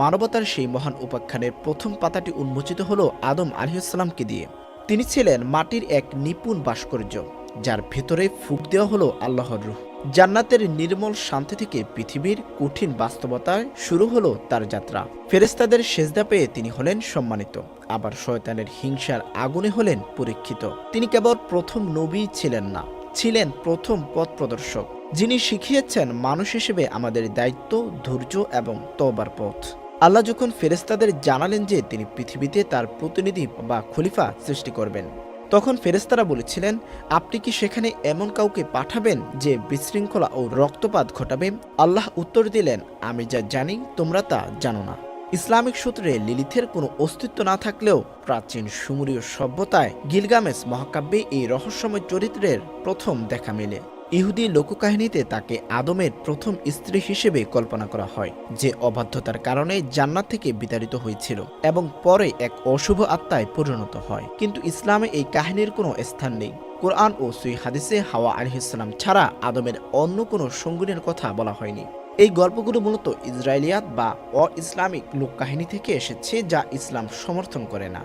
মানবতার সেই মহান উপাখ্যানের প্রথম পাতাটি উন্মোচিত হলো আদম আলাইহিসসালামকে দিয়ে। তিনি ছিলেন মাটির এক নিপুণ ভাস্কর্য, যার ভেতরে ফুঁক দেওয়া হলো আল্লাহর রূহ। জান্নাতের নির্মল শান্তি থেকে পৃথিবীর কঠিন বাস্তবতায় শুরু হলো তার যাত্রা। ফেরেশতাদের সেজদা পেয়ে তিনি হলেন সম্মানিত, আবার শয়তানের হিংসার আগুনে হলেন পরীক্ষিত। তিনি কেবল প্রথম নবী ছিলেন না, ছিলেন প্রথম পথ প্রদর্শক, যিনি শিখিয়েছেন মানুষ হিসেবে আমাদের দায়িত্ব, ধৈর্য এবং তওবার পথ। আল্লাহ যখন ফেরেশতাদের জানালেন যে তিনি পৃথিবীতে তার প্রতিনিধি বা খলিফা সৃষ্টি করবেন, তখন ফেরেশতারা বলেছিলেন, আপনি কি সেখানে এমন কাউকে পাঠাবেন যে বিশৃঙ্খলা ও রক্তপাত ঘটাবে? আল্লাহ উত্তর দিলেন, আমি যা জানি তোমরা তা জানো না। ইসলামিক সূত্রে লিলিথের কোনো অস্তিত্ব না থাকলেও প্রাচীন সুমেরীয় সভ্যতায় গিলগামেশ মহাকাব্যে এই রহস্যময় চরিত্রের প্রথম দেখা মেলে। ইহুদি লোককাহিনীতে তাকে আদমের প্রথম স্ত্রী হিসেবে কল্পনা করা হয়, যে অবাধ্যতার কারণে জান্নাত থেকে বিতাড়িত হয়েছিল এবং পরে এক অশুভ আত্মায় পরিণত হয়। কিন্তু ইসলামে এই কাহিনীর কোনো স্থান নেই। কোরআন ও সহিহ হাদিসে হাওয়া আলাইহিসসালাম ছাড়া আদমের অন্য কোনো সঙ্গিনীর কথা বলা হয়নি। এই গল্পগুলো মূলত ইসরায়েলিয়াত বা অ ইসলামিক লোককাহিনী থেকে এসেছে, যা ইসলাম সমর্থন করে না।